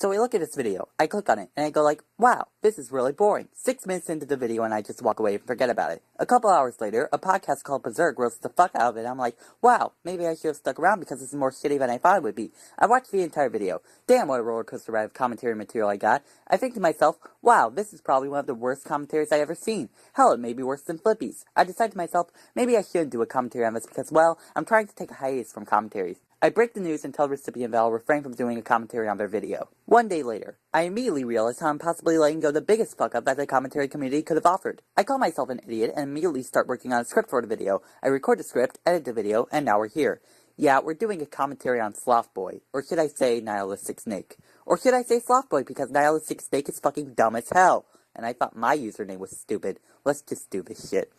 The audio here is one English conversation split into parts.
So I look at this video, I click on it, and I go like, wow, this is really boring. 6 minutes into the video and I just walk away and forget about it. A couple hours later, a podcast called Berserk roasts the fuck out of it. I'm like, wow, maybe I should have stuck around because this is more shitty than I thought it would be. I watched the entire video. Damn, what a roller coaster ride of commentary material I got. I think to myself, wow, this is probably one of the worst commentaries I've ever seen. Hell, it may be worse than Flippy's. I decided to myself, maybe I shouldn't do a commentary on this because, well, I'm trying to take a hiatus from commentaries. I break the news and tell the recipient that I'll refrain from doing a commentary on their video. 1 day later, I immediately realize how I'm possibly letting go the biggest fuck up that the commentary community could have offered. I call myself an idiot and immediately start working on a script for the video. I record the script, edit the video, and now we're here. Yeah, we're doing a commentary on SlothBoy, or should I say Nihilistic Snake? Or should I say SlothBoy because Nihilistic Snake is fucking dumb as hell? And I thought my username was stupid. Let's just do this shit.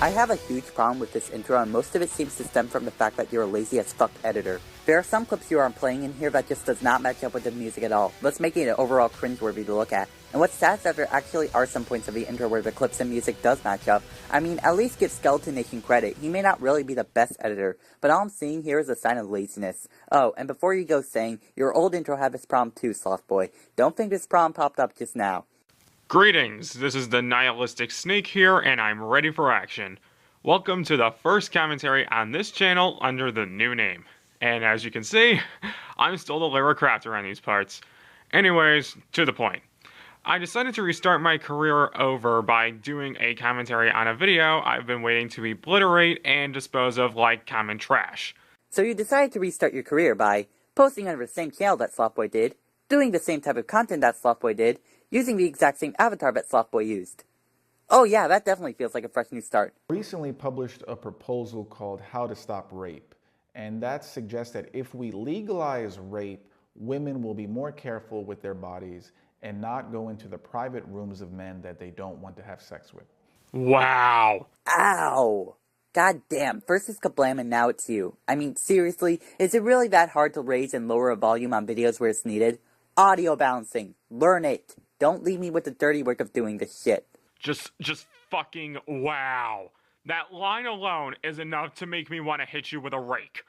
I have a huge problem with this intro, and most of it seems to stem from the fact that you're a lazy as fuck editor. There are some clips you aren't playing in here that just does not match up with the music at all, thus making it overall cringeworthy to look at. And what's sad is that there actually are some points of the intro where the clips and music does match up. I mean, at least give Skeleton Nation credit. He may not really be the best editor, but all I'm seeing here is a sign of laziness. Oh, and before you go saying, your old intro had this problem too, SlothBoy. Don't think this problem popped up just now. Greetings, this is the Nihilistic Snake here, and I'm ready for action. Welcome to the first commentary on this channel under the new name. And as you can see, I'm still the lyric crafter on these parts. Anyways, to the point. I decided to restart my career over by doing a commentary on a video I've been waiting to obliterate and dispose of like common trash. So you decided to restart your career by posting under the same channel that SlothBoy did, doing the same type of content that SlothBoy did, using the exact same avatar that SlothBoy used. Oh yeah, that definitely feels like a fresh new start. Recently published a proposal called How to Stop Rape, and that suggests that if we legalize rape, women will be more careful with their bodies and not go into the private rooms of men that they don't want to have sex with. Wow! Ow! God damn, first it's Kablam and now it's you. I mean, seriously, is it really that hard to raise and lower a volume on videos where it's needed? Audio balancing. Learn it. Don't leave me with the dirty work of doing this shit. Just fucking wow. That line alone is enough to make me want to hit you with a rake.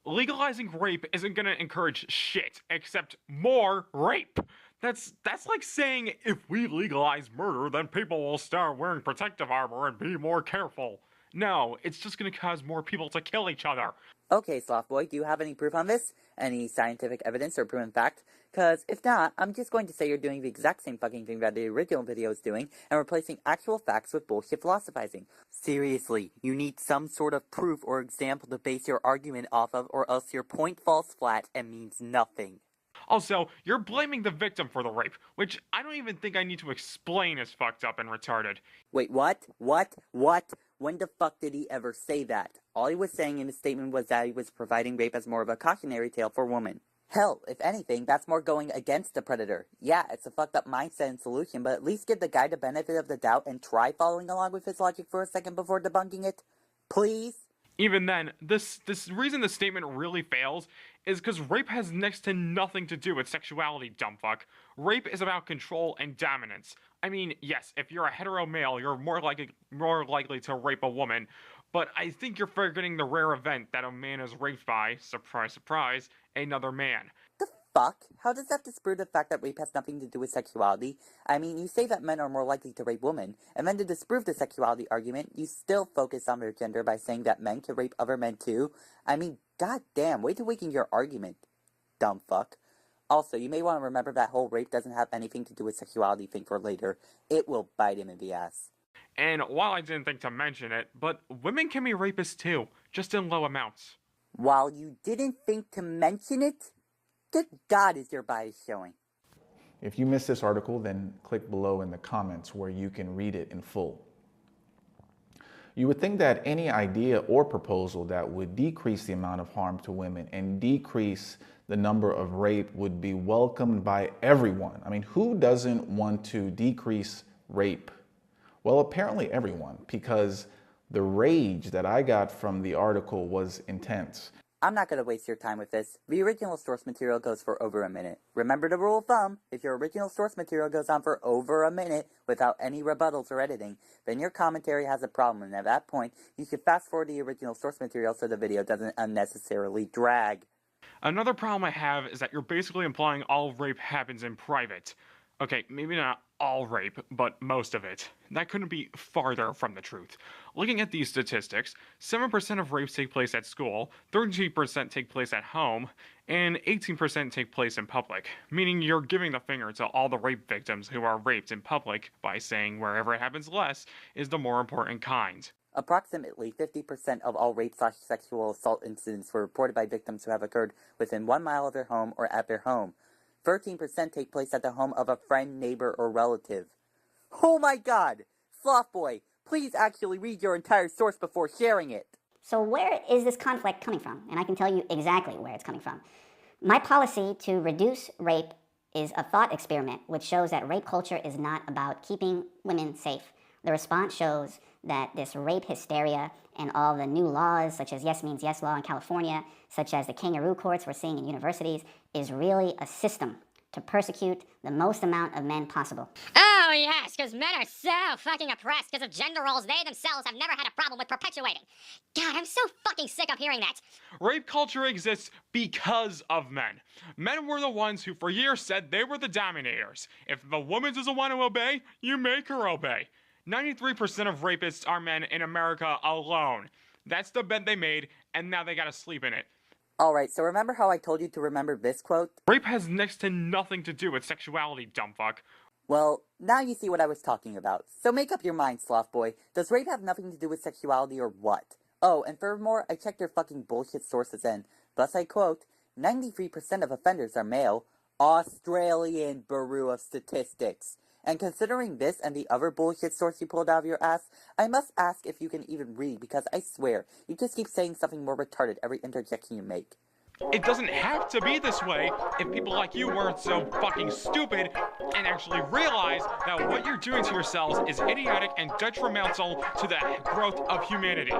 Legalizing rape isn't gonna encourage shit, except more rape. That's like saying if we legalize murder, then people will start wearing protective armor and be more careful. No, it's just gonna cause more people to kill each other. Okay, SlothBoy, do you have any proof on this? Any scientific evidence or proven fact? Cause if not, I'm just going to say you're doing the exact same fucking thing that the original video is doing and replacing actual facts with bullshit philosophizing. Seriously, you need some sort of proof or example to base your argument off of, or else your point falls flat and means nothing. Also, you're blaming the victim for the rape, which I don't even think I need to explain is fucked up and retarded. Wait, what? What? When the fuck did he ever say that? All he was saying in his statement was that he was providing rape as more of a cautionary tale for women. Hell, if anything, that's more going against the predator. Yeah, it's a fucked up mindset and solution, but at least give the guy the benefit of the doubt and try following along with his logic for a second before debunking it. Please? Even then, this reason the statement really fails is because rape has next to nothing to do with sexuality, dumbfuck. Rape is about control and dominance. I mean, yes, if you're a hetero male, you're more likely to rape a woman, but I think you're forgetting the rare event that a man is raped by, surprise, surprise, another man. The fuck? How does that disprove the fact that rape has nothing to do with sexuality? I mean, you say that men are more likely to rape women, and then to disprove the sexuality argument, you still focus on their gender by saying that men can rape other men too? I mean, goddamn, way to weaken your argument, dumb fuck. Also, you may want to remember that whole rape doesn't have anything to do with sexuality thing for later. It will bite him in the ass. And while I didn't think to mention it, but women can be rapists too, just in low amounts. While you didn't think to mention it? Good God, is your bias showing? If you missed this article, then click below in the comments where you can read it in full. You would think that any idea or proposal that would decrease the amount of harm to women and decrease the number of rape would be welcomed by everyone. I mean, who doesn't want to decrease rape? Well, apparently everyone, because the rage that I got from the article was intense. I'm not going to waste your time with this. The original source material goes for over a minute. Remember the rule of thumb, if your original source material goes on for over a minute without any rebuttals or editing, then your commentary has a problem, and at that point, you should fast forward the original source material so the video doesn't unnecessarily drag. Another problem I have is that you're basically implying all rape happens in private. Okay, maybe not all rape, but most of it. That couldn't be farther from the truth. Looking at these statistics, 7% of rapes take place at school, 13% take place at home, and 18% take place in public, meaning you're giving the finger to all the rape victims who are raped in public by saying wherever it happens less is the more important kind. Approximately 50% of all rape/sexual assault incidents were reported by victims who have occurred within 1 mile of their home or at their home. 13% take place at the home of a friend, neighbor, or relative. Oh my god! SlothBoy, please actually read your entire source before sharing it. So where is this conflict coming from? And I can tell you exactly where it's coming from. My policy to reduce rape is a thought experiment which shows that rape culture is not about keeping women safe. The response shows that this rape hysteria and all the new laws, such as Yes Means Yes law in California, such as the kangaroo courts we're seeing in universities, is really a system to persecute the most amount of men possible. Oh, yes, because men are so fucking oppressed because of gender roles they themselves have never had a problem with perpetuating. God, I'm so fucking sick of hearing that. Rape culture exists because of men. Men were the ones who for years said they were the dominators. If the woman doesn't want to obey, you make her obey. 93% of rapists are men in America alone. That's the bed they made, and now they gotta sleep in it. Alright, so remember how I told you to remember this quote? Rape has next to nothing to do with sexuality, dumbfuck. Well, now you see what I was talking about. So make up your mind, SlothBoy. Does rape have nothing to do with sexuality or what? Oh, and furthermore, I checked your fucking bullshit sources and, thus I quote, 93% of offenders are male. Australian Bureau of Statistics. And considering this and the other bullshit source you pulled out of your ass, I must ask if you can even read, because I swear, you just keep saying something more retarded every interjection you make. It doesn't have to be this way if people like you weren't so fucking stupid and actually realize that what you're doing to yourselves is idiotic and detrimental to the growth of humanity.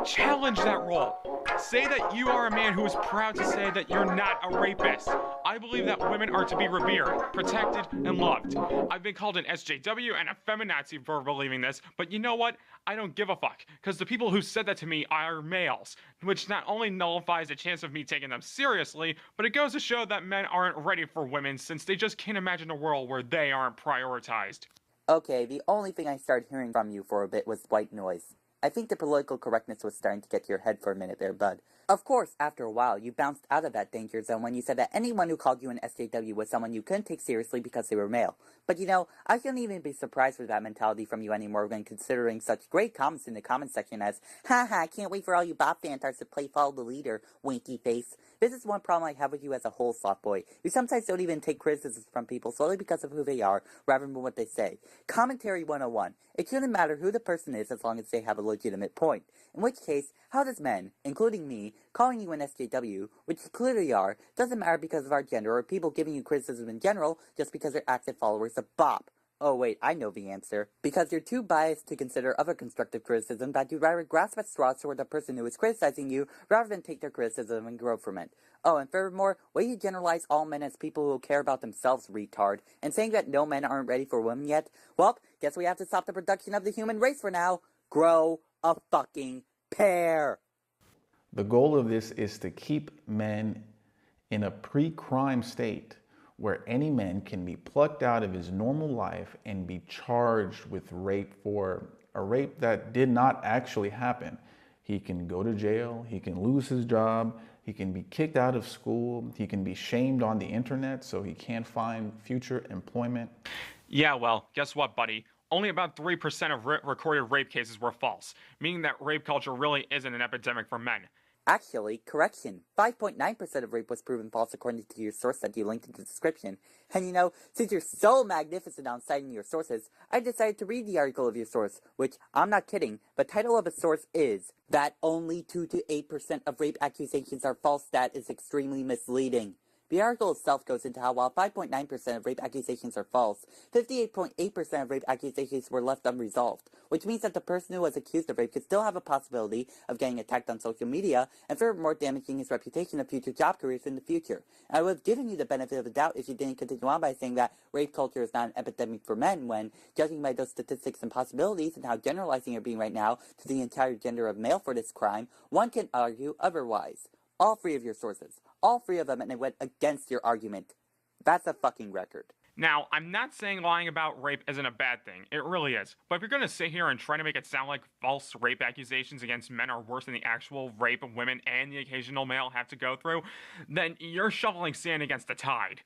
Challenge that role. Say that you are a man who is proud to say that you're not a rapist. I believe that women are to be revered, protected, and loved. I've been called an SJW and a feminazi for believing this, but you know what? I don't give a fuck, because the people who said that to me are males, which not only nullifies the chance of me taking them seriously, but it goes to show that men aren't ready for women since they just can't imagine a world where they aren't prioritized. Okay, the only thing I started hearing from you for a bit was white noise. I think the political correctness was starting to get to your head for a minute there, bud. Of course, after a while, you bounced out of that danger zone when you said that anyone who called you an SJW was someone you couldn't take seriously because they were male. But you know, I shouldn't even be surprised with that mentality from you anymore when considering such great comments in the comment section as, haha, I can't wait for all you bot fantards to play follow the leader, winky face. This is one problem I have with you as a whole, SlothBoy. You sometimes don't even take criticisms from people solely because of who they are, rather than what they say. Commentary 101. It shouldn't matter who the person is as long as they have a legitimate point. In which case, how does men, including me, calling you an SJW, which you clearly are, doesn't matter because of our gender or people giving you criticism in general just because they're active followers of BOP? Oh wait, I know the answer. Because you're too biased to consider other constructive criticism that you'd rather grasp at straws toward the person who is criticizing you rather than take their criticism and grow from it. Oh, and furthermore, way you generalize all men as people who care about themselves, retard, and saying that no men aren't ready for women yet, well, guess we have to stop the production of the human race for now. Grow a fucking pair! The goal of this is to keep men in a pre-crime state where any man can be plucked out of his normal life and be charged with rape for a rape that did not actually happen. He can go to jail, he can lose his job, he can be kicked out of school, he can be shamed on the internet so he can't find future employment. Yeah, well, guess what, buddy? Only about 3% of recorded rape cases were false, meaning that rape culture really isn't an epidemic for men. Actually, correction, 5.9% of rape was proven false according to your source that you linked in the description. And you know, since you're so magnificent on citing your sources, I decided to read the article of your source, which, I'm not kidding, the title of its source is, that only 2 to 8% of rape accusations are false. That is extremely misleading. The article itself goes into how while 5.9% of rape accusations are false, 58.8% of rape accusations were left unresolved, which means that the person who was accused of rape could still have a possibility of getting attacked on social media and furthermore damaging his reputation of future job careers in the future. And I would have given you the benefit of the doubt if you didn't continue on by saying that rape culture is not an epidemic for men when, judging by those statistics and possibilities and how generalizing you're being right now to the entire gender of male for this crime, one can argue otherwise. All three of your sources. All three of them, and they went against your argument. That's a fucking record. Now, I'm not saying lying about rape isn't a bad thing. It really is. But if you're gonna sit here and try to make it sound like false rape accusations against men are worse than the actual rape women and the occasional male have to go through, then you're shoveling sand against the tide.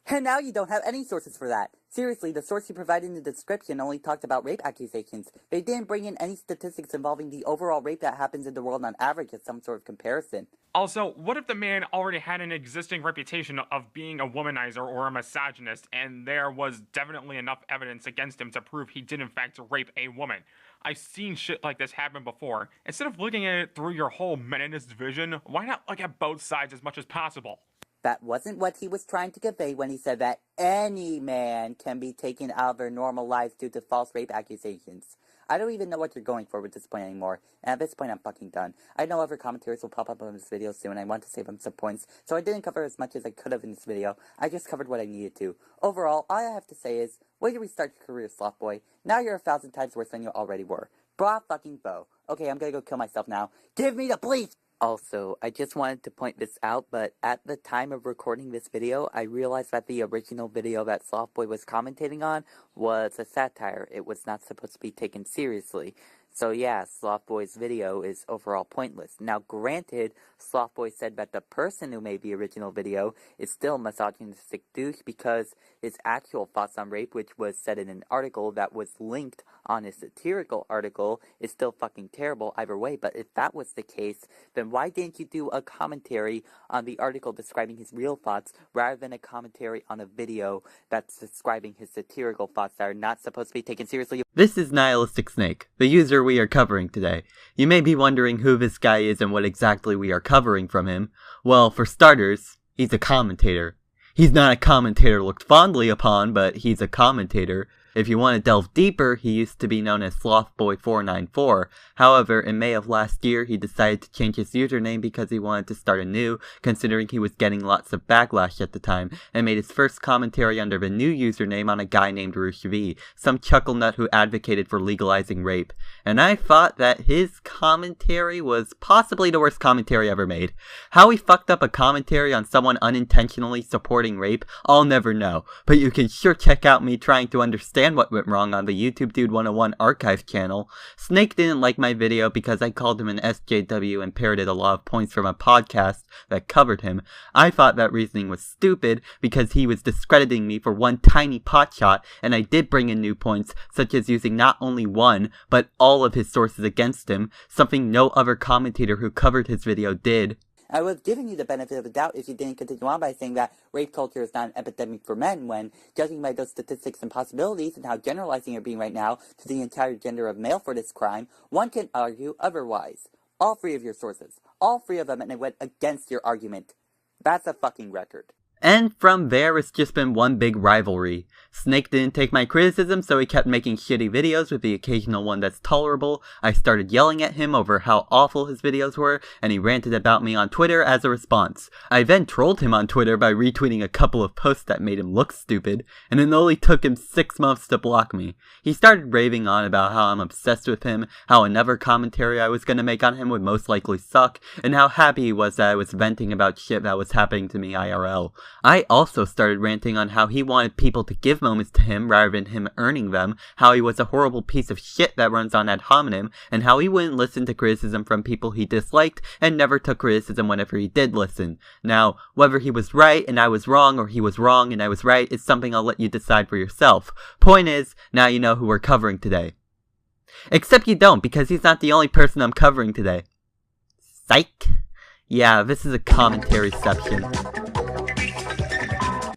And now you don't have any sources for that. Seriously, the source you provided in the description only talked about rape accusations. They didn't bring in any statistics involving the overall rape that happens in the world on average as some sort of comparison. Also, what if the man already had an existing reputation of being a womanizer or a misogynist, and there was definitely enough evidence against him to prove he did in fact rape a woman? I've seen shit like this happen before. Instead of looking at it through your whole meninist vision, why not look at both sides as much as possible? That wasn't what he was trying to convey when he said that any man can be taken out of their normal lives due to false rape accusations. I don't even know what you're going for with this point anymore, and at this point I'm fucking done. I know other commentaries will pop up on this video soon, and I want to save them some points, so I didn't cover as much as I could have in this video. I just covered what I needed to. Overall, all I have to say is, way to restart your career, SlothBoy. Now you're 1,000 times worse than you already were. Bra fucking bow. Okay, I'm gonna go kill myself now. Give me the bleach! Also, I just wanted to point this out, but at the time of recording this video, I realized that the original video that SlothBoy was commentating on was a satire. It was not supposed to be taken seriously. So yeah, SlothBoy's video is overall pointless. Now granted, SlothBoy said that the person who made the original video is still a misogynistic douche because his actual thoughts on rape, which was said in an article that was linked on a satirical article, is still fucking terrible either way. But if that was the case, then why didn't you do a commentary on the article describing his real thoughts rather than a commentary on a video that's describing his satirical thoughts that are not supposed to be taken seriously? This is Nihilistic Snake, the user we are covering today. You may be wondering who this guy is and what exactly we are covering from him. Well, for starters, he's a commentator. He's not a commentator looked fondly upon, but he's a commentator. If you want to delve deeper, he used to be known as SlothBoy494. However, in May of last year, he decided to change his username because he wanted to start anew, considering he was getting lots of backlash at the time, and made his first commentary under the new username on a guy named Rush V, some chuckle nut who advocated for legalizing rape. And I thought that his commentary was possibly the worst commentary ever made. How he fucked up a commentary on someone unintentionally supporting rape, I'll never know, but you can sure check out me trying to understand what went wrong on the UTubeDude101 archive channel. Snake didn't like my video because I called him an SJW and parroted a lot of points from a podcast that covered him. I thought that reasoning was stupid because he was discrediting me for one tiny potshot, and I did bring in new points, such as using not only one, but all of his sources against him, something no other commentator who covered his video did. I would have given you the benefit of the doubt if you didn't continue on by saying that rape culture is not an epidemic for men when, judging by those statistics and possibilities and how generalizing you're being right now to the entire gender of male for this crime, one can argue otherwise. All three of your sources. All three of them, and they went against your argument. That's a fucking record. And from there, it's just been one big rivalry. Snake didn't take my criticism, so he kept making shitty videos with the occasional one that's tolerable. I started yelling at him over how awful his videos were, and he ranted about me on Twitter as a response. I then trolled him on Twitter by retweeting a couple of posts that made him look stupid, and it only took him 6 months to block me. He started raving on about how I'm obsessed with him, how another commentary I was gonna make on him would most likely suck, and how happy he was that I was venting about shit that was happening to me IRL. I also started ranting on how he wanted people to give moments to him rather than him earning them, how he was a horrible piece of shit that runs on ad hominem, and how he wouldn't listen to criticism from people he disliked and never took criticism whenever he did listen. Now, whether he was right and I was wrong or he was wrong and I was right is something I'll let you decide for yourself. Point is, now you know who we're covering today. Except you don't, because he's not the only person I'm covering today. Psych. Yeah, this is a commentary section.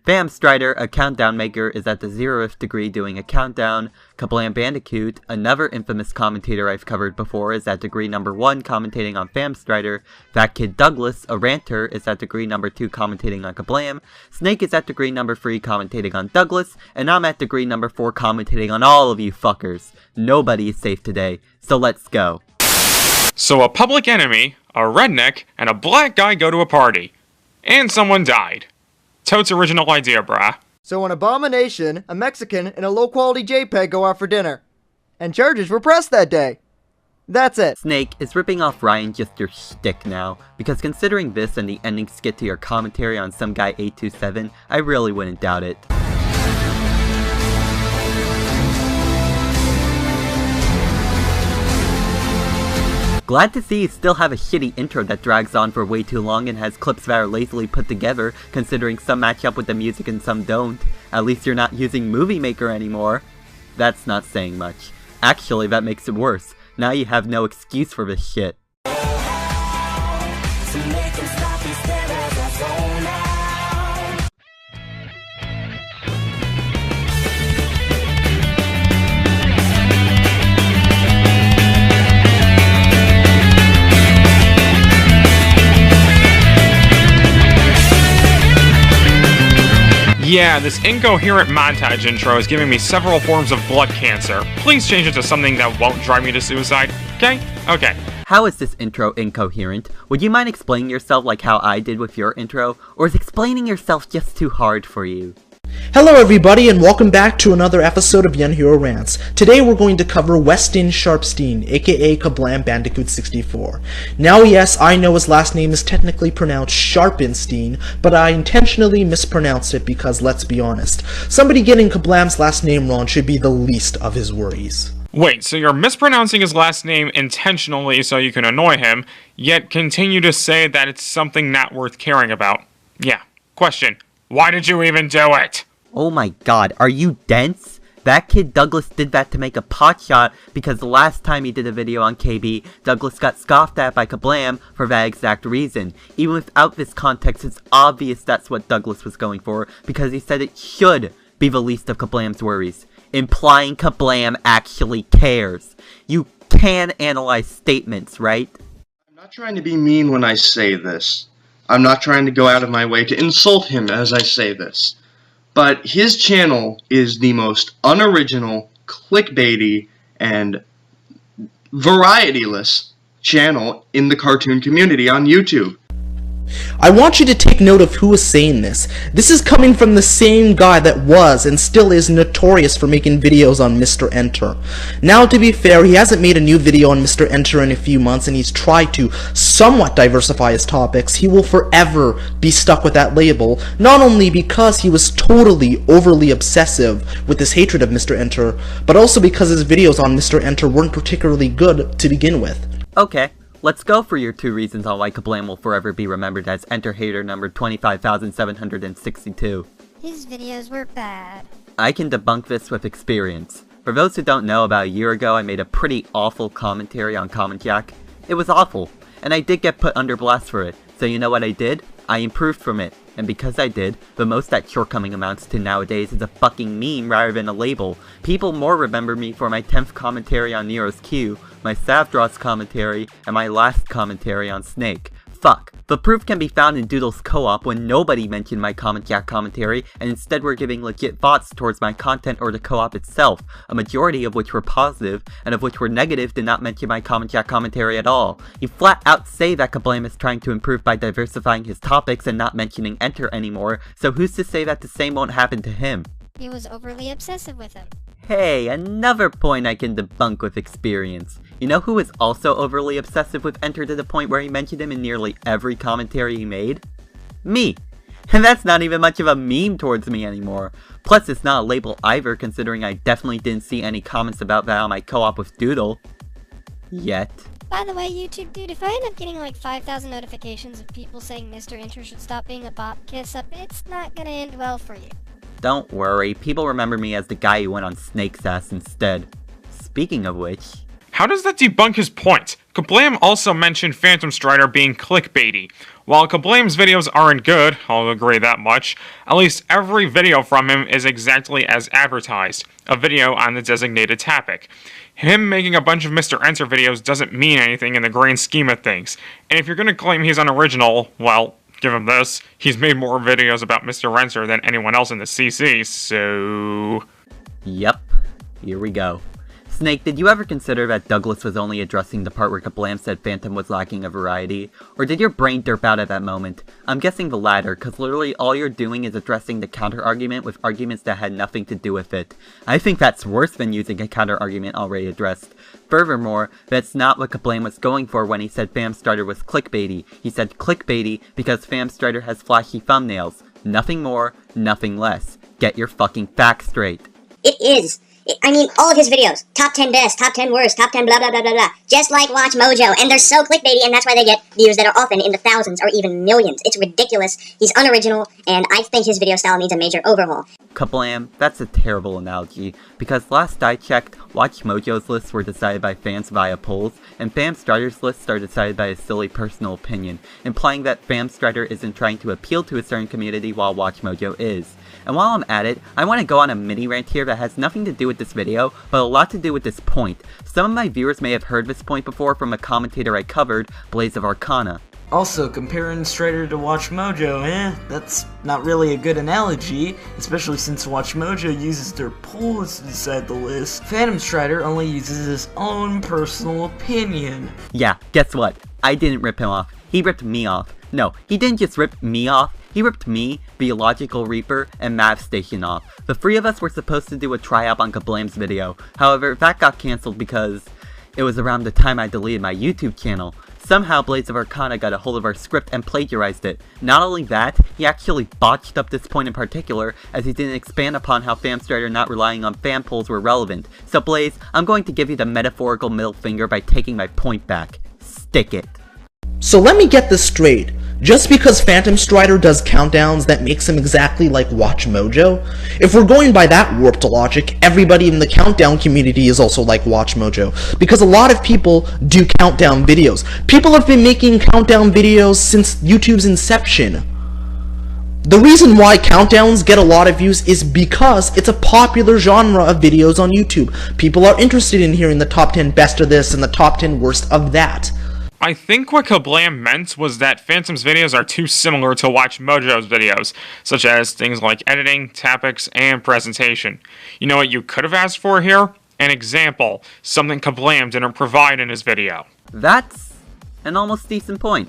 Famstrider, a countdown maker, is at the 0th degree doing a countdown. Kablam Bandicoot, another infamous commentator I've covered before, is at degree number 1 commentating on Famstrider. Fat Kid Douglas, a ranter, is at degree number 2 commentating on Kablam. Snake is at degree number 3 commentating on Douglas, and I'm at degree number 4 commentating on all of you fuckers. Nobody is safe today, so let's go. So a public enemy, a redneck, and a black guy go to a party. And someone died. Totes original idea, brah. So an Abomination, a Mexican, and a low-quality JPEG go out for dinner. And charges were pressed that day. That's it. Snake, is ripping off Ryan just your shtick now? Because considering this and the ending skit to your commentary on Some Guy 827, I really wouldn't doubt it. Glad to see you still have a shitty intro that drags on for way too long and has clips that are lazily put together, considering some match up with the music and some don't. At least you're not using Movie Maker anymore. That's not saying much. Actually, that makes it worse. Now you have no excuse for this shit. Yeah, this incoherent montage intro is giving me several forms of blood cancer. Please change it to something that won't drive me to suicide, okay? Okay. How is this intro incoherent? Would you mind explaining yourself like how I did with your intro? Or is explaining yourself just too hard for you? Hello everybody and welcome back to another episode of Young Hero Rants. Today we're going to cover Weston Sharpstein, aka Kablam Bandicoot 64. Now yes, I know his last name is technically pronounced Sharpenstein, but I intentionally mispronounced it because let's be honest, somebody getting Kablam's last name wrong should be the least of his worries. Wait, so you're mispronouncing his last name intentionally so you can annoy him, yet continue to say that it's something not worth caring about? Yeah. Question. Why did you even do it? Oh my god, are you dense? That kid Douglas did that to make a potshot because the last time he did a video on KB, Douglas got scoffed at by Kablam for that exact reason. Even without this context, it's obvious that's what Douglas was going for because he said it should be the least of Kablam's worries, implying Kablam actually cares. You can analyze statements, right? I'm not trying to be mean when I say this. I'm not trying to go out of my way to insult him as I say this. But his channel is the most unoriginal, clickbaity, and varietyless channel in the cartoon community on YouTube. I want you to take note of who is saying this. This is coming from the same guy that was and still is notorious for making videos on Mr. Enter. Now to be fair, he hasn't made a new video on Mr. Enter in a few months and he's tried to somewhat diversify his topics. He will forever be stuck with that label, not only because he was totally overly obsessive with his hatred of Mr. Enter, but also because his videos on Mr. Enter weren't particularly good to begin with. Okay. Let's go for your 2 reasons on why Kablam will forever be remembered as Enter Hater number 25,762. His videos were bad. I can debunk this with experience. For those who don't know, about a year ago I made a pretty awful commentary on Comment Jack. It was awful, and I did get put under blast for it, so you know what I did? I improved from it, and because I did, the most that shortcoming amounts to nowadays is a fucking meme rather than a label. People more remember me for my 10th commentary on Nero's Q, my Savdros commentary, and my last commentary on Snake. Fuck. The proof can be found in Doodle's co-op when nobody mentioned my Comment Jack commentary, and instead were giving legit thoughts towards my content or the co-op itself, a majority of which were positive, and of which were negative did not mention my Comment Jack commentary at all. You flat out say that Kablam is trying to improve by diversifying his topics and not mentioning Enter anymore, so who's to say that the same won't happen to him? He was overly obsessive with him. Hey, another point I can debunk with experience. You know who is also overly obsessive with Enter to the point where he mentioned him in nearly every commentary he made? Me! And that's not even much of a meme towards me anymore. Plus, it's not a label either, considering I definitely didn't see any comments about that on my co-op with Doodle. Yet. By the way, YouTube dude, if I end up getting like 5,000 notifications of people saying Mr. Enter should stop being a bop kiss up, it's not gonna end well for you. Don't worry, people remember me as the guy who went on Snake's ass instead. Speaking of which... How does that debunk his point? Kablam also mentioned Phantom Strider being clickbaity. While Kablam's videos aren't good, I'll agree that much, at least every video from him is exactly as advertised, a video on the designated topic. Him making a bunch of Mr. Enter videos doesn't mean anything in the grand scheme of things, and if you're gonna claim he's unoriginal, well, give him this, he's made more videos about Mr. Enter than anyone else in the CC, so... Yep, here we go. Snake, did you ever consider that Douglas was only addressing the part where Kablam said Phantom was lacking a variety? Or did your brain derp out at that moment? I'm guessing the latter, cause literally all you're doing is addressing the counter-argument with arguments that had nothing to do with it. I think that's worse than using a counter-argument already addressed. Furthermore, that's not what Kablam was going for when he said Famstrider was clickbaity. He said clickbaity because Famstrider has flashy thumbnails. Nothing more, nothing less. Get your fucking facts straight. It is. I mean, all of his videos, top 10 best, top 10 worst, top 10 blah blah blah blah blah, just like Watch Mojo, and they're so clickbaity, and that's why they get views that are often in the thousands or even millions. It's ridiculous, he's unoriginal, and I think his video style needs a major overhaul. Kablam, that's a terrible analogy, because last I checked, Watch Mojo's lists were decided by fans via polls, and Famstrider's lists are decided by a silly personal opinion, implying that Famstrider isn't trying to appeal to a certain community while Watch Mojo is. And while I'm at it, I want to go on a mini rant here that has nothing to do with this video, but a lot to do with this point. Some of my viewers may have heard this point before from a commentator I covered, Blaze of Arcana. Also, comparing Strider to Watch Mojo, that's not really a good analogy, especially since Watch Mojo uses their polls to decide the list. Phantom Strider only uses his own personal opinion. Yeah, guess what? I didn't rip him off. He ripped me off. No, he didn't just rip me off. He ripped me, Biological Reaper, and Mav Station off. The three of us were supposed to do a tryout on Kablam's video. However, that got cancelled because it was around the time I deleted my YouTube channel. Somehow Blaze of Arcana got a hold of our script and plagiarized it. Not only that, he actually botched up this point in particular, as he didn't expand upon how Famstrider not relying on fan polls were relevant. So Blaze, I'm going to give you the metaphorical middle finger by taking my point back. Stick it. So let me get this straight. Just because Phantom Strider does countdowns, that makes him exactly like Watch Mojo? If we're going by that warped logic, everybody in the countdown community is also like Watch Mojo, because a lot of people do countdown videos. People have been making countdown videos since YouTube's inception. The reason why countdowns get a lot of views is because it's a popular genre of videos on YouTube. People are interested in hearing the top 10 best of this and the top 10 worst of that. I think what Kablam meant was that Phantom's videos are too similar to Watch Mojo's videos, such as things like editing, topics, and presentation. You know what you could have asked for here? An example, something Kablam didn't provide in his video. That's an almost decent point.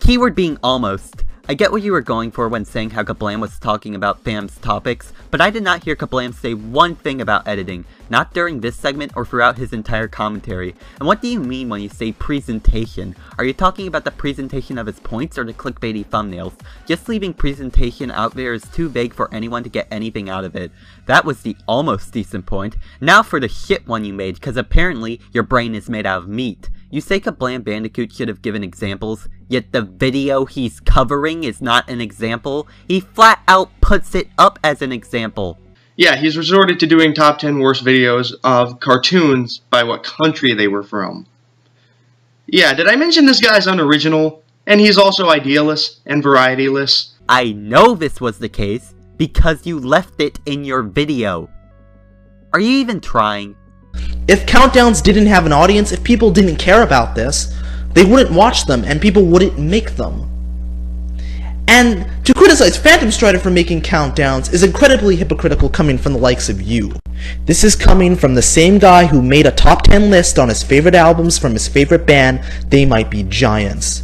Keyword being almost. I get what you were going for when saying how Kablam was talking about Fam's topics, but I did not hear Kablam say one thing about editing, not during this segment or throughout his entire commentary. And what do you mean when you say presentation? Are you talking about the presentation of his points or the clickbaity thumbnails? Just leaving presentation out there is too vague for anyone to get anything out of it. That was the almost decent point. Now for the shit one you made, cause apparently your brain is made out of meat. You say Kablam Bandicoot should have given examples, yet the video he's covering is not an example. He flat out puts it up as an example. Yeah, he's resorted to doing top 10 worst videos of cartoons by what country they were from. Yeah, did I mention this guy's unoriginal? And he's also idealist and varietyless. I know this was the case, because you left it in your video. Are you even trying? If countdowns didn't have an audience, if people didn't care about this, they wouldn't watch them and people wouldn't make them. And to criticize Phantom Strider for making countdowns is incredibly hypocritical coming from the likes of you. This is coming from the same guy who made a top 10 list on his favorite albums from his favorite band, They Might Be Giants.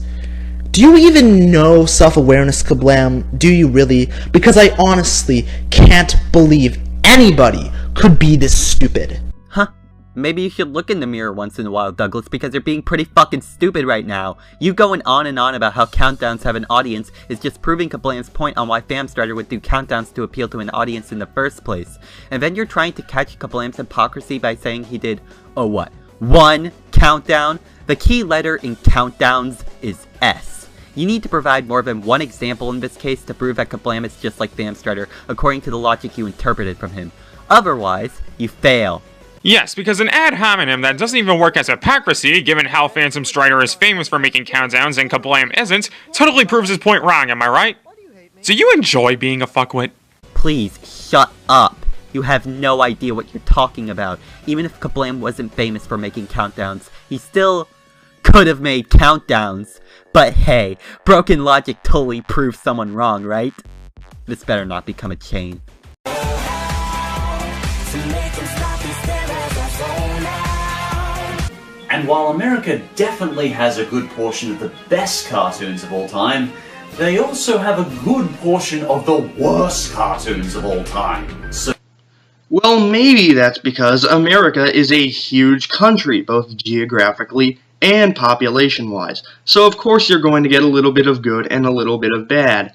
Do you even know self-awareness, Kablam? Do you really? Because I honestly can't believe anybody could be this stupid. Huh. Maybe you should look in the mirror once in a while, Douglas, because you're being pretty fucking stupid right now. You going on and on about how countdowns have an audience is just proving Kablam's point on why Famstrider would do countdowns to appeal to an audience in the first place. And then you're trying to catch Kablam's hypocrisy by saying he did, oh what, one countdown? The key letter in countdowns is S. You need to provide more than one example in this case to prove that Kablam is just like Famstrider, according to the logic you interpreted from him. Otherwise, you fail. Yes, because an ad hominem that doesn't even work as hypocrisy, given how Phantom Strider is famous for making countdowns and Kablam isn't, totally proves his point wrong, am I right? Do you enjoy being a fuckwit? Please, shut up. You have no idea what you're talking about. Even if Kablam wasn't famous for making countdowns, he still could have made countdowns. But hey, broken logic totally proves someone wrong, right? This better not become a chain. And while America definitely has a good portion of the best cartoons of all time, they also have a good portion of the worst cartoons of all time. So, well, maybe that's because America is a huge country, both geographically and population-wise. So of course you're going to get a little bit of good and a little bit of bad.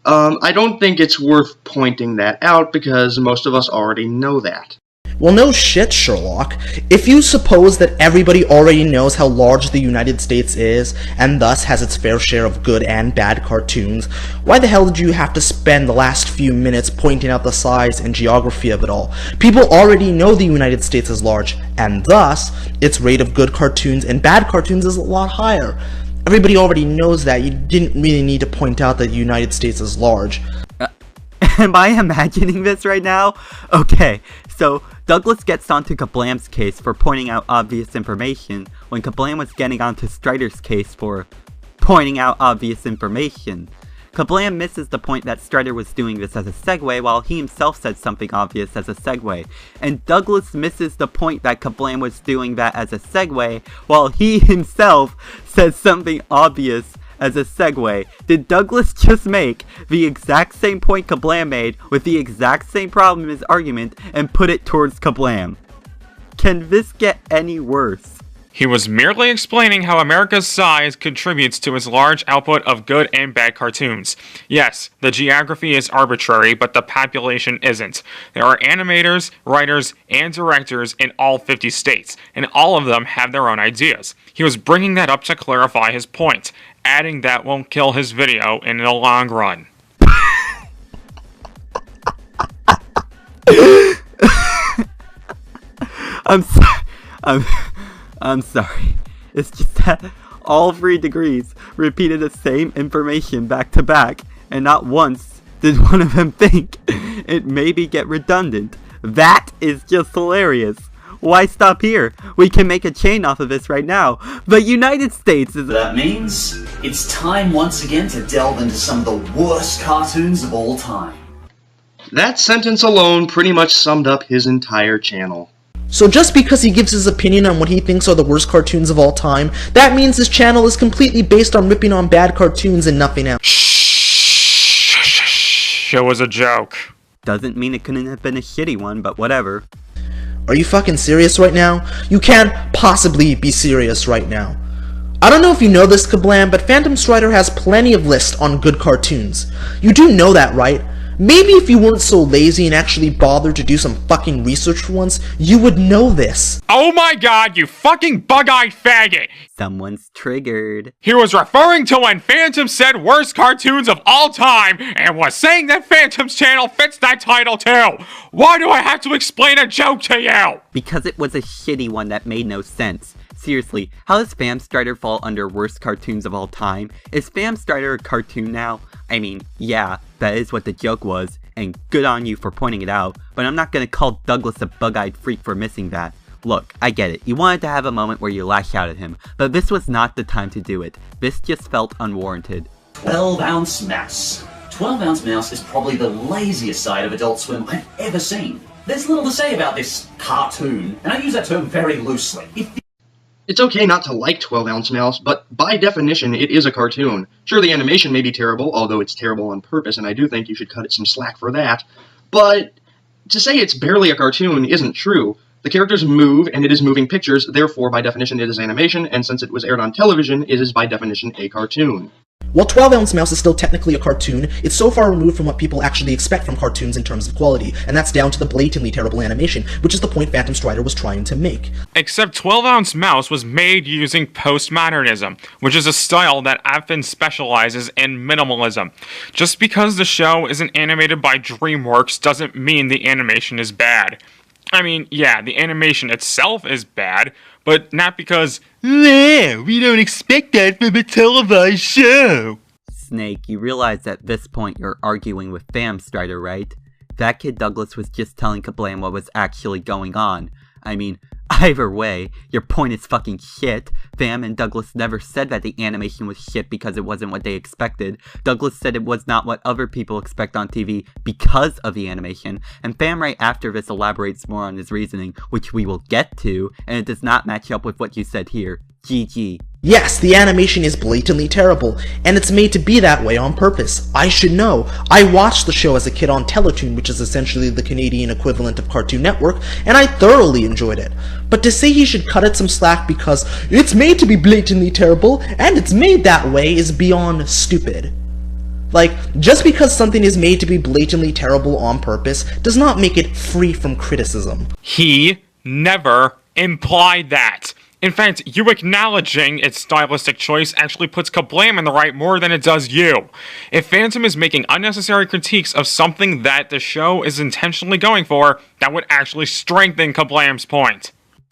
I don't think it's worth pointing that out because most of us already know that. Well, no shit, Sherlock. If you suppose that everybody already knows how large the United States is, and thus has its fair share of good and bad cartoons, why the hell did you have to spend the last few minutes pointing out the size and geography of it all? People already know the United States is large, and thus, its rate of good cartoons and bad cartoons is a lot higher. Everybody already knows that. You didn't really need to point out that the United States is large. Am I imagining this right now? Okay, so Douglas gets onto Kablam's case for pointing out obvious information when Kablam was getting onto Strider's case for pointing out obvious information. Kablam misses the point that Strider was doing this as a segue while he himself said something obvious as a segue. And Douglas misses the point that Kablam was doing that as a segue while he himself said something obvious as a segue. Did Douglas just make the exact same point Kablam made with the exact same problem in his argument and put it towards Kablam? Can this get any worse? He was merely explaining how America's size contributes to its large output of good and bad cartoons. Yes, the geography is arbitrary, but the population isn't. There are animators, writers, and directors in all 50 states, and all of them have their own ideas. He was bringing that up to clarify his point, adding that won't kill his video in the long run. I'm sorry. It's just that all 3 degrees repeated the same information back to back, and not once did one of them think it maybe get redundant. That is just hilarious. Why stop here? We can make a chain off of this right now. The United States is— that means it's time once again to delve into some of the worst cartoons of all time. That sentence alone pretty much summed up his entire channel. So just because he gives his opinion on what he thinks are the worst cartoons of all time, that means his channel is completely based on ripping on bad cartoons and nothing else. Shh, it was a joke. Doesn't mean it couldn't have been a shitty one, but whatever. Are you fucking serious right now? You can't possibly be serious right now. I don't know if you know this, Kablam, but Phantom Strider has plenty of lists on good cartoons. You do know that, right? Maybe if you weren't so lazy and actually bothered to do some fucking research for once, you would know this. Oh my god, you fucking bug-eyed faggot! Someone's triggered. He was referring to when Phantom said worst cartoons of all time, and was saying that Phantom's channel fits that title too! Why do I have to explain a joke to you? Because it was a shitty one that made no sense. Seriously, how does Phantom Strider fall under worst cartoons of all time? Is Phantom Strider a cartoon now? I mean, yeah, that is what the joke was, and good on you for pointing it out, but I'm not gonna call Douglas a bug-eyed freak for missing that. Look, I get it, you wanted to have a moment where you lash out at him, but this was not the time to do it. This just felt unwarranted. 12-ounce mouse. 12-ounce mouse is probably the laziest side of Adult Swim I've ever seen. There's little to say about this cartoon, and I use that term very loosely. It's okay not to like 12-ounce mouse, but by definition, it is a cartoon. Sure, the animation may be terrible, although it's terrible on purpose, and I do think you should cut it some slack for that. But to say it's barely a cartoon isn't true. The characters move, and it is moving pictures, therefore, by definition, it is animation, and since it was aired on television, it is by definition a cartoon. While 12-ounce mouse is still technically a cartoon, it's so far removed from what people actually expect from cartoons in terms of quality, and that's down to the blatantly terrible animation, which is the point Phantom Strider was trying to make. Except 12-ounce mouse was made using postmodernism, which is a style that often specializes in minimalism. Just because the show isn't animated by DreamWorks doesn't mean the animation is bad. I mean, yeah, the animation itself is bad, but not because, we don't expect that from a televised show. Snake, you realize at this point you're arguing with Famstrider, right? That kid Douglas was just telling Kablam what was actually going on. I mean, either way, your point is fucking shit. Fam and Douglas never said that the animation was shit because it wasn't what they expected. Douglas said it was not what other people expect on TV because of the animation, and Fam right after this elaborates more on his reasoning, which we will get to, and it does not match up with what you said here. GG. Yes, the animation is blatantly terrible, and it's made to be that way on purpose. I should know. I watched the show as a kid on Teletoon, which is essentially the Canadian equivalent of Cartoon Network, and I thoroughly enjoyed it. But to say he should cut it some slack because it's made to be blatantly terrible, and it's made that way is beyond stupid. Like, just because something is made to be blatantly terrible on purpose does not make it free from criticism. He never implied that. In fact, you acknowledging its stylistic choice actually puts Kablam in the right more than it does you. If Phantom is making unnecessary critiques of something that the show is intentionally going for, that would actually strengthen Kablam's point.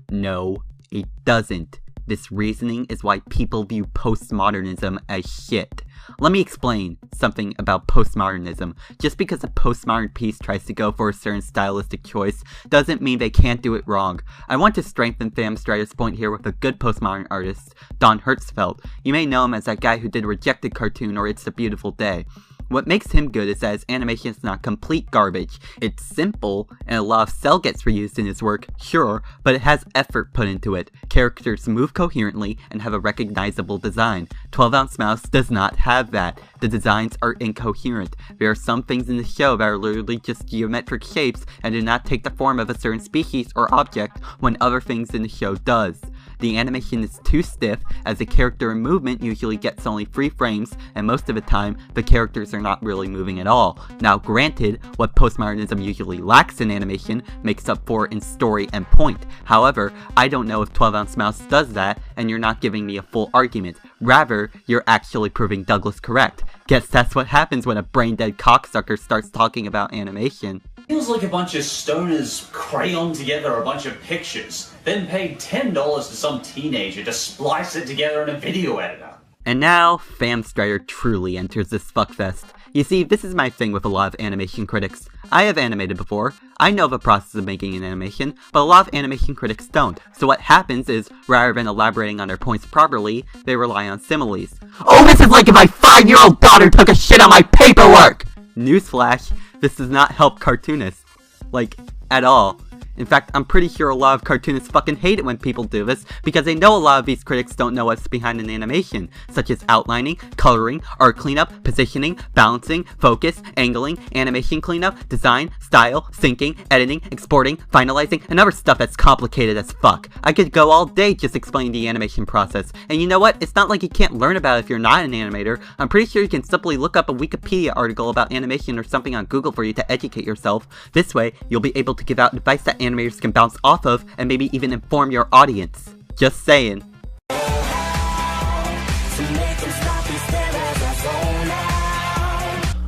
No, it doesn't. This reasoning is why people view postmodernism as shit. Let me explain something about postmodernism. Just because a postmodern piece tries to go for a certain stylistic choice doesn't mean they can't do it wrong. I want to strengthen Famstrider's point here with a good postmodern artist, Don Hertzfeldt. You may know him as that guy who did Rejected Cartoon or It's a Beautiful Day. What makes him good is that his animation is not complete garbage. It's simple, and a lot of cell gets reused in his work, sure, but it has effort put into it. Characters move coherently and have a recognizable design. 12-Ounce Mouse does not have that. The designs are incoherent. There are some things in the show that are literally just geometric shapes and do not take the form of a certain species or object when other things in the show does. The animation is too stiff, as the character in movement usually gets only 3 frames, and most of the time, the characters are not really moving at all. Now granted, what postmodernism usually lacks in animation makes up for in story and point. However, I don't know if 12-Ounce Mouse does that, and you're not giving me a full argument. Rather, you're actually proving Douglas correct. Guess that's what happens when a brain-dead cocksucker starts talking about animation. Feels like a bunch of stoners crayon together a bunch of pictures, then paid $10 to some teenager to splice it together in a video editor. And now, Famstrider truly enters this fuckfest. You see, this is my thing with a lot of animation critics. I have animated before, I know the process of making an animation, but a lot of animation critics don't. So what happens is, rather than elaborating on their points properly, they rely on similes. Oh, this is like if my 5-year-old daughter took a shit on my paperwork! Newsflash, this does not help cartoonists. Like, at all. In fact, I'm pretty sure a lot of cartoonists fucking hate it when people do this, because they know a lot of these critics don't know what's behind an animation, such as outlining, coloring, art cleanup, positioning, balancing, focus, angling, animation cleanup, design, style, syncing, editing, exporting, finalizing, and other stuff that's complicated as fuck. I could go all day just explaining the animation process, and you know what? It's not like you can't learn about it if you're not an animator. I'm pretty sure you can simply look up a Wikipedia article about animation or something on Google for you to educate yourself. This way, you'll be able to give out advice that animators can bounce off of and maybe even inform your audience. Just saying.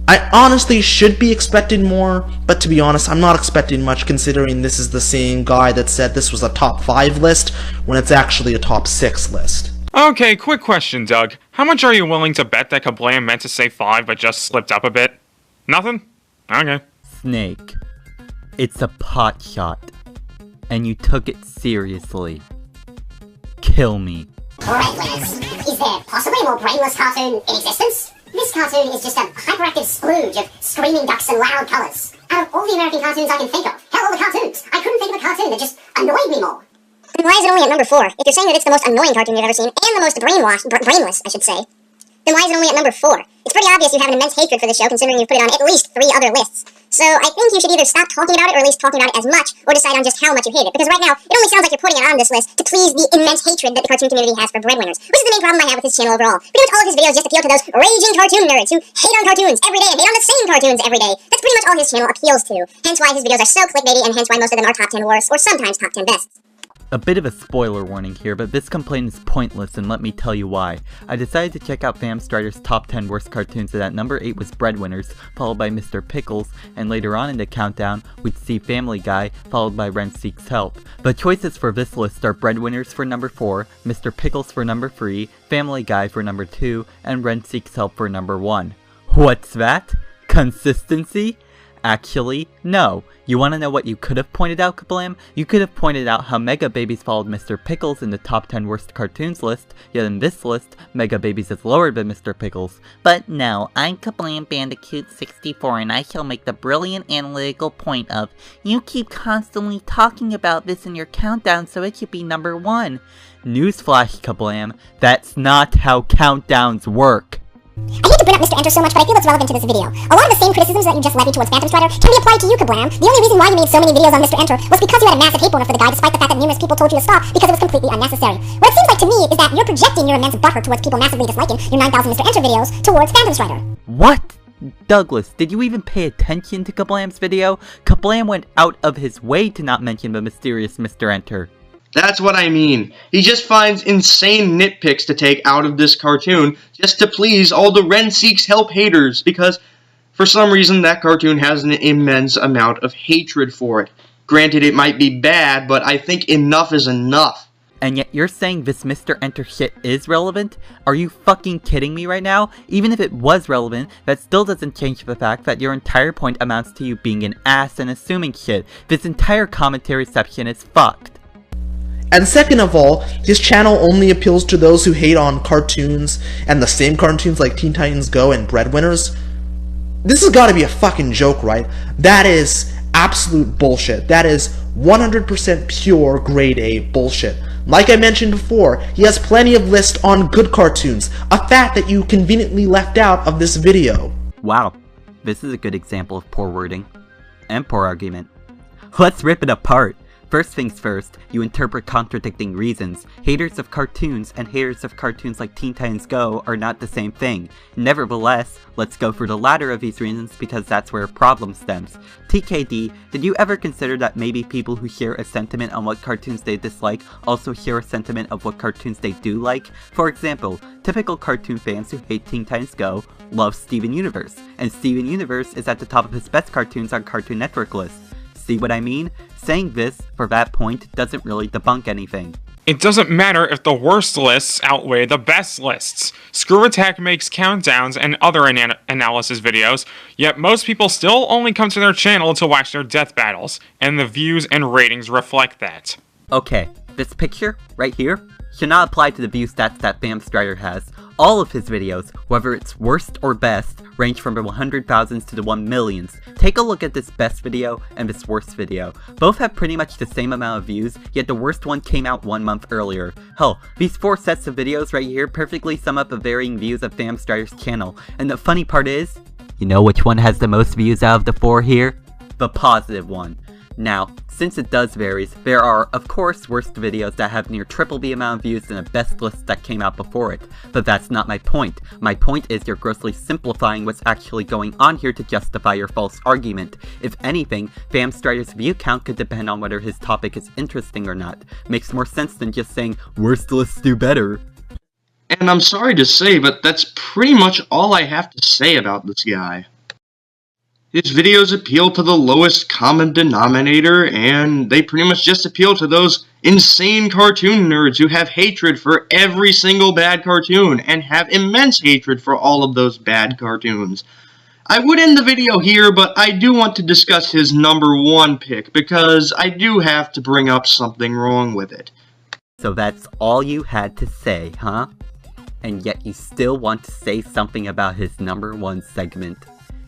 I honestly should be expecting more, but to be honest, I'm not expecting much considering this is the same guy that said this was a top 5 list when it's actually a top 6 list. Okay, quick question, Doug. How much are you willing to bet that Kablam meant to say 5 but just slipped up a bit? Nothing? Okay. Snake. It's a pot shot. And you took it seriously. Kill me. Brainless. Is there possibly a more brainless cartoon in existence? This cartoon is just a hyperactive splooge of screaming ducks and loud colours. Out of all the American cartoons I can think of, hell, all the cartoons, I couldn't think of a cartoon that just annoyed me more. Then why is it only at number 4? If you're saying that it's the most annoying cartoon you've ever seen, and the most brainless, I should say, then why is it only at number 4? It's pretty obvious you have an immense hatred for the show, considering you've put it on at least 3 other lists. So I think you should either stop talking about it, or at least talking about it as much, or decide on just how much you hate it. Because right now, it only sounds like you're putting it on this list to please the immense hatred that the cartoon community has for breadwinners, which is the main problem I have with his channel overall. Pretty much all of his videos just appeal to those raging cartoon nerds who hate on cartoons every day and hate on the same cartoons every day. That's pretty much all his channel appeals to. Hence why his videos are so clickbaity, and hence why most of them are top 10 worst, or sometimes top 10 best. A bit of a spoiler warning here, but this complaint is pointless and let me tell you why. I decided to check out Famstrider's top 10 worst cartoons and at number 8 was Breadwinners, followed by Mr. Pickles, and later on in the countdown, we'd see Family Guy, followed by Ren Seeks Help. The choices for this list are Breadwinners for number 4, Mr. Pickles for number 3, Family Guy for number 2, and Ren Seeks Help for number 1. What's that? Consistency? Actually, no. You wanna know what you could have pointed out, Kablam? You could have pointed out how Mega Babies followed Mr. Pickles in the top 10 worst cartoons list, yet in this list, Mega Babies is lower than Mr. Pickles. But no, I'm Kablam Bandicoot 64 and I shall make the brilliant analytical point of, you keep constantly talking about this in your countdown so it should be number 1. Newsflash, Kablam, that's not how countdowns work. I hate to bring up Mr. Enter so much, but I feel it's relevant to this video. A lot of the same criticisms that you just levied towards Phantom Strider can be applied to you, Kablam. The only reason why you made so many videos on Mr. Enter was because you had a massive hate boner for the guy, despite the fact that numerous people told you to stop because it was completely unnecessary. What it seems like to me is that you're projecting your immense butthurt towards people massively disliking your 9,000 Mr. Enter videos towards Phantom Strider. What? Douglas, did you even pay attention to Kablam's video? Kablam went out of his way to not mention the mysterious Mr. Enter. That's what I mean. He just finds insane nitpicks to take out of this cartoon just to please all the Ren Seeks Help haters, because for some reason that cartoon has an immense amount of hatred for it. Granted, it might be bad, but I think enough is enough. And yet you're saying this Mr. Enter shit is relevant? Are you fucking kidding me right now? Even if it was relevant, that still doesn't change the fact that your entire point amounts to you being an ass and assuming shit. This entire commentary section is fucked. And second of all, his channel only appeals to those who hate on cartoons, and the same cartoons like Teen Titans Go and Breadwinners. This has got to be a fucking joke, right? That is absolute bullshit. That is 100% pure grade A bullshit. Like I mentioned before, he has plenty of lists on good cartoons, a fact that you conveniently left out of this video. Wow, this is a good example of poor wording. And poor argument. Let's rip it apart. First things first, you interpret contradicting reasons. Haters of cartoons and haters of cartoons like Teen Titans Go are not the same thing. Nevertheless, let's go for the latter of these reasons because that's where a problem stems. TKD, did you ever consider that maybe people who share a sentiment on what cartoons they dislike also share a sentiment of what cartoons they do like? For example, typical cartoon fans who hate Teen Titans Go love Steven Universe, and Steven Universe is at the top of his best cartoons on Cartoon Network list. See what I mean? Saying this, for that point, doesn't really debunk anything. It doesn't matter if the worst lists outweigh the best lists. Screw Attack makes countdowns and other analysis videos, yet most people still only come to their channel to watch their death battles, and the views and ratings reflect that. Okay, this picture, right here, should not apply to the view stats that Famstrider has. All of his videos, whether it's worst or best, range from the 100,000s to the 1 millions. Take a look at this best video and this worst video. Both have pretty much the same amount of views, yet the worst one came out 1 month earlier. Hell, these 4 sets of videos right here perfectly sum up the varying views of Famstrider's channel. And the funny part is, you know which one has the most views out of the 4 here? The positive one. Now, since it does vary, there are, of course, worst videos that have near triple the amount of views than a best list that came out before it. But that's not my point. My point is you're grossly simplifying what's actually going on here to justify your false argument. If anything, Famstrider's view count could depend on whether his topic is interesting or not. Makes more sense than just saying, worst lists do better. And I'm sorry to say, but that's pretty much all I have to say about this guy. His videos appeal to the lowest common denominator, and they pretty much just appeal to those insane cartoon nerds who have hatred for every single bad cartoon, and have immense hatred for all of those bad cartoons. I would end the video here, but I do want to discuss his number 1 pick, because I do have to bring up something wrong with it. So that's all you had to say, huh? And yet you still want to say something about his number 1 segment.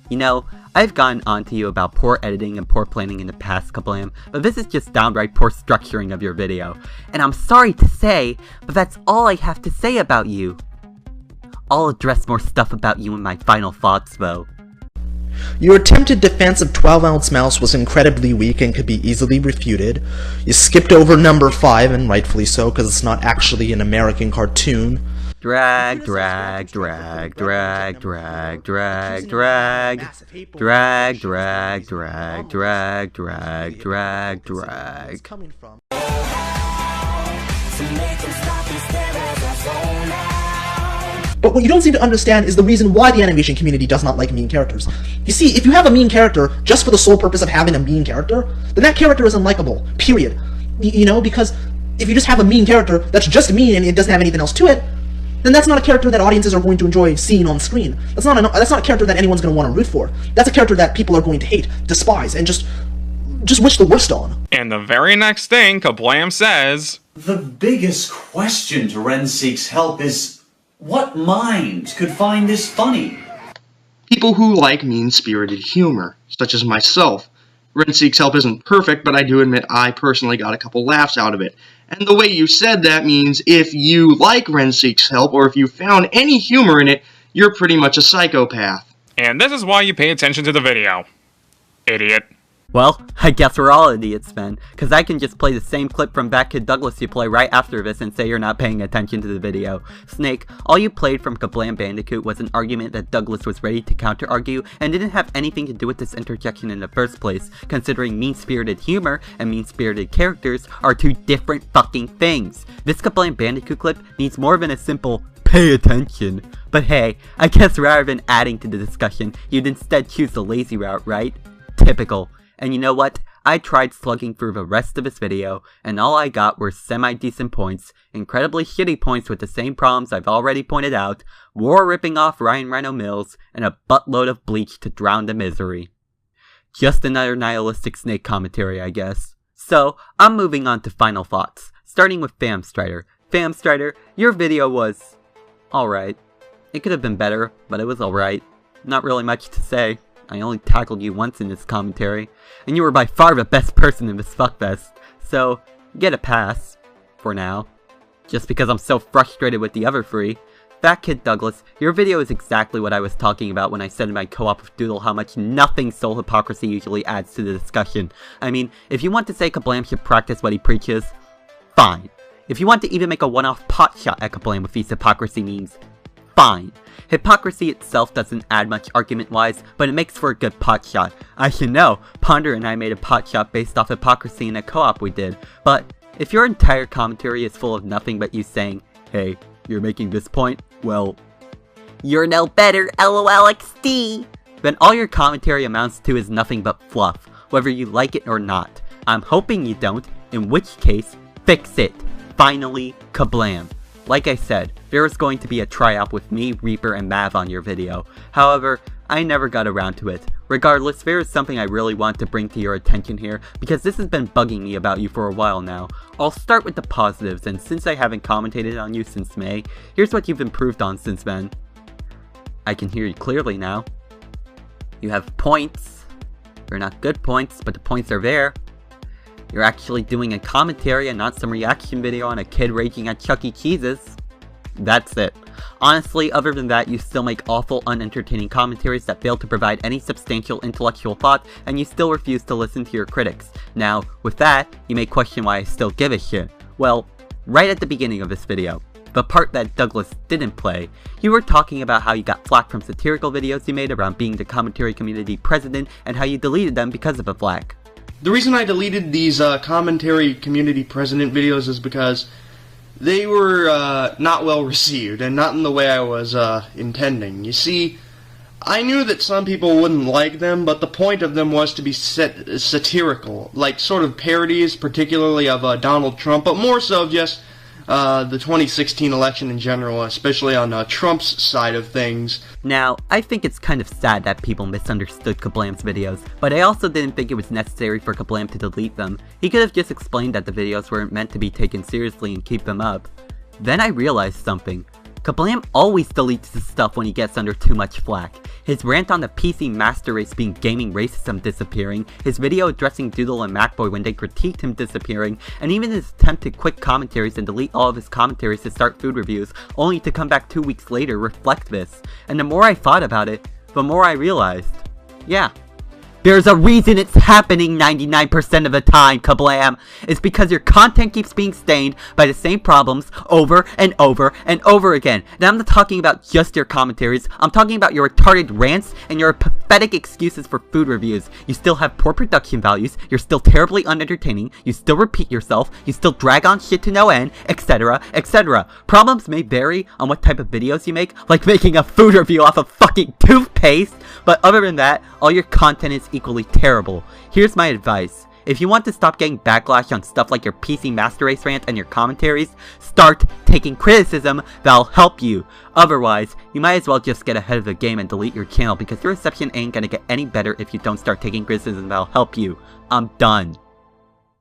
You know, I've gotten on to you about poor editing and poor planning in the past, Kablam, but this is just downright poor structuring of your video. And I'm sorry to say, but that's all I have to say about you. I'll address more stuff about you in my final thoughts, though. Your attempted defense of 12-ounce mouse was incredibly weak and could be easily refuted. You skipped over number 5, and rightfully so, because it's not actually an American cartoon. Drag, drag, drag, drag, drag, drag, drag, drag, drag, drag, drag, drag, drag, drag. But what you don't seem to understand is the reason why the animation community does not like mean characters. You see, if you have a mean character just for the sole purpose of having a mean character, then that character is unlikable, period. You know, because if you just have a mean character that's just mean and it doesn't have anything else to it, then that's not a character that audiences are going to enjoy seeing on screen. That's not a character that anyone's going to want to root for. That's a character that people are going to hate, despise, and just wish the worst on. And the very next thing Kablam says, the biggest question to Ren Seeks Help is, what mind could find this funny? People who like mean-spirited humor, such as myself. Ren Seeks Help isn't perfect, but I do admit I personally got a couple laughs out of it. And the way you said that means if you like Ren Seeks Help, or if you found any humor in it, you're pretty much a psychopath. And this is why you pay attention to the video. Idiot. Well, I guess we're all idiots then, cause I can just play the same clip from That Kid Douglas you play right after this and say you're not paying attention to the video. Snake, all you played from Kablam Bandicoot was an argument that Douglas was ready to counter-argue and didn't have anything to do with this interjection in the first place, considering mean-spirited humor and mean-spirited characters are two different fucking things. This Kablam Bandicoot clip needs more than a simple pay attention. But hey, I guess rather than adding to the discussion, you'd instead choose the lazy route, right? Typical. And you know what? I tried slugging through the rest of this video, and all I got were semi-decent points, incredibly shitty points with the same problems I've already pointed out, war ripping off Ryan Rhino Mills, and a buttload of bleach to drown the misery. Just another Nihilistic Snake commentary, I guess. So, I'm moving on to final thoughts, starting with Famstrider. Famstrider, your video was alright. It could have been better, but it was alright. Not really much to say. I only tackled you once in this commentary, and you were by far the best person in this fuckfest, so get a pass, for now. Just because I'm so frustrated with the other three. That Kid Douglas, your video is exactly what I was talking about when I said in my co-op with Doodle how much nothing soul hypocrisy usually adds to the discussion. I mean, if you want to say Kablam should practice what he preaches, fine. If you want to even make a one-off pot shot at Kablam with these hypocrisy memes, fine. Hypocrisy itself doesn't add much argument-wise, but it makes for a good pot shot. As you know, Ponder and I made a pot shot based off hypocrisy in a co-op we did, but if your entire commentary is full of nothing but you saying, hey, you're making this point, well, you're no better, LOLXD, then all your commentary amounts to is nothing but fluff, whether you like it or not. I'm hoping you don't, in which case, fix it. Finally, kablam. Like I said, there was going to be a tryout with me, Reaper, and Mav on your video. However, I never got around to it. Regardless, there is something I really want to bring to your attention here, because this has been bugging me about you for a while now. I'll start with the positives, and since I haven't commentated on you since May, here's what you've improved on since then. I can hear you clearly now. You have points. They're not good points, but the points are there. You're actually doing a commentary and not some reaction video on a kid raging at Chuck E. Cheese's. That's it. Honestly, other than that, you still make awful, unentertaining commentaries that fail to provide any substantial intellectual thought, and you still refuse to listen to your critics. Now, with that, you may question why I still give a shit. Well, right at the beginning of this video, the part that Douglas didn't play, you were talking about how you got flack from satirical videos you made around being the commentary community president, and how you deleted them because of the flack. The reason I deleted these commentary community president videos is because they were not well received, and not in the way I was intending. You see, I knew that some people wouldn't like them, but the point of them was to be satirical, like sort of parodies, particularly of Donald Trump, but more so just the 2016 election in general, especially on Trump's side of things. Now, I think it's kind of sad that people misunderstood Kablam's videos, but I also didn't think it was necessary for Kablam to delete them. He could have just explained that the videos weren't meant to be taken seriously and keep them up. Then I realized something. Kablam always deletes his stuff when he gets under too much flack. His rant on the PC Master Race being gaming racism disappearing, his video addressing Doodle and MacBoy when they critiqued him disappearing, and even his attempt to quit commentaries and delete all of his commentaries to start food reviews, only to come back 2 weeks later reflect this. And the more I thought about it, the more I realized, yeah, There's a reason it's happening 99% of the time, kablam! It's because your content keeps being stained by the same problems over and over and over again. Now I'm not talking about just your commentaries, I'm talking about your retarded rants and your pathetic excuses for food reviews. You still have poor production values, you're still terribly unentertaining, you still repeat yourself, you still drag on shit to no end, etc, etc. Problems may vary on what type of videos you make, like making a food review off of fucking toothpaste, but other than that, all your content is equally terrible. Here's my advice. If you want to stop getting backlash on stuff like your PC Master Race rant and your commentaries, start taking criticism that'll help you. Otherwise, you might as well just get ahead of the game and delete your channel because your reception ain't gonna get any better if you don't start taking criticism that'll help you. I'm done.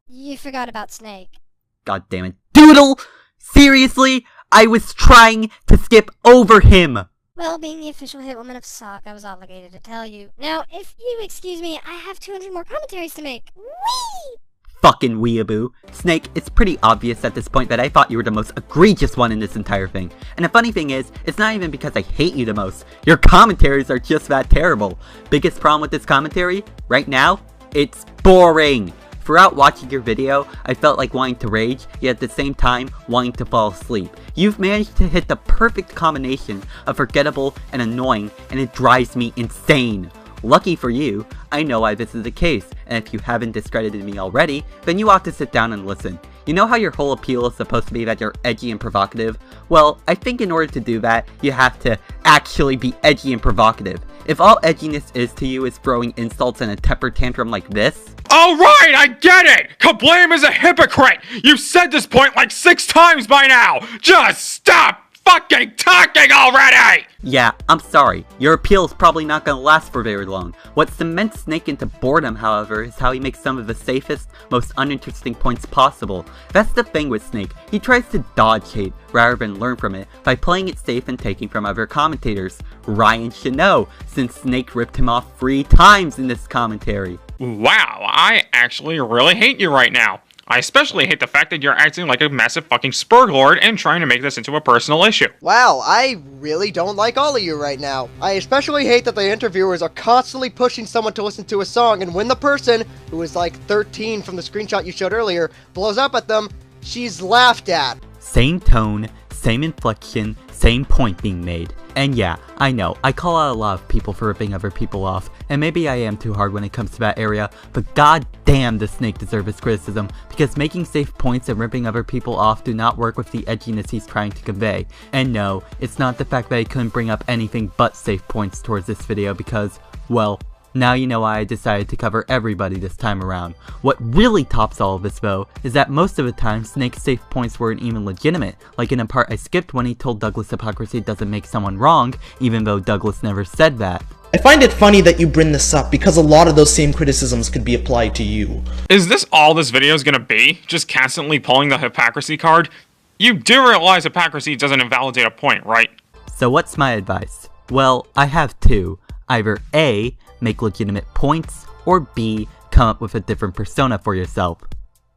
You forgot about Snake. God damn it. Doodle! Seriously? I was trying to skip over him! Well, being the official hit woman of Sock, I was obligated to tell you. Now, if you excuse me, I have 200 more commentaries to make. Whee! Fucking weeaboo. Snake, it's pretty obvious at this point that I thought you were the most egregious one in this entire thing. And the funny thing is, it's not even because I hate you the most. Your commentaries are just that terrible. Biggest problem with this commentary, right now, it's boring. Throughout watching your video, I felt like wanting to rage, yet at the same time, wanting to fall asleep. You've managed to hit the perfect combination of forgettable and annoying, and it drives me insane. Lucky for you, I know why this is the case, and if you haven't discredited me already, then you ought to sit down and listen. You know how your whole appeal is supposed to be that you're edgy and provocative? Well, I think in order to do that, you have to actually be edgy and provocative. If all edginess is to you is throwing insults and a temper tantrum like this... Alright, I get it! Kablam is a hypocrite! You've said this point like 6 times by now! Just stop fucking talking already! Yeah, I'm sorry. Your appeal is probably not gonna last for very long. What cements Snake into boredom, however, is how he makes some of the safest, most uninteresting points possible. That's the thing with Snake. He tries to dodge hate, rather than learn from it, by playing it safe and taking from other commentators. Ryan should know, since Snake ripped him off 3 times in this commentary. Wow, I actually really hate you right now. I especially hate the fact that you're acting like a massive fucking spurglord and trying to make this into a personal issue. Wow, I really don't like all of you right now. I especially hate that the interviewers are constantly pushing someone to listen to a song, and when the person, who is like 13 from the screenshot you showed earlier, blows up at them, she's laughed at. Same tone, same inflection, same point being made. And yeah, I know, I call out a lot of people for ripping other people off, and maybe I am too hard when it comes to that area, but god damn does Snake deserve his criticism, because making safe points and ripping other people off do not work with the edginess he's trying to convey. And no, it's not the fact that he couldn't bring up anything but safe points towards this video because, well, now you know why I decided to cover everybody this time around. What really tops all of this though, is that most of the time Snake's safe points weren't even legitimate, like in a part I skipped when he told Douglas hypocrisy doesn't make someone wrong, even though Douglas never said that. I find it funny that you bring this up because a lot of those same criticisms could be applied to you. Is this all this video is gonna be? Just constantly pulling the hypocrisy card? You do realize hypocrisy doesn't invalidate a point, right? So what's my advice? Well, I have 2. Either A, make legitimate points, or B, come up with a different persona for yourself.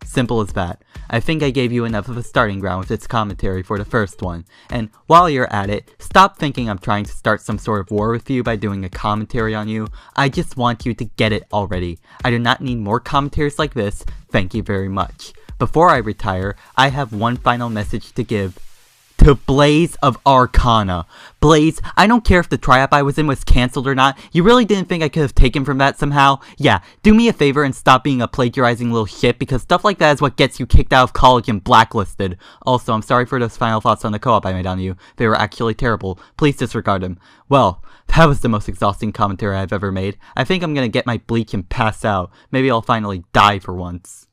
Simple as that. I think I gave you enough of a starting ground with its commentary for the first one, and while you're at it, stop thinking I'm trying to start some sort of war with you by doing a commentary on you. I just want you to get it already. I do not need more commentaries like this, thank you very much. Before I retire, I have one final message to give. To Blaze of Arcana. Blaze, I don't care if the tri-op I was in was cancelled or not, you really didn't think I could have taken from that somehow? Yeah, do me a favor and stop being a plagiarizing little shit, because stuff like that is what gets you kicked out of college and blacklisted. Also, I'm sorry for those final thoughts on the co-op I made on you. They were actually terrible. Please disregard them. Well, that was the most exhausting commentary I've ever made. I think I'm gonna get my bleach and pass out. Maybe I'll finally die for once.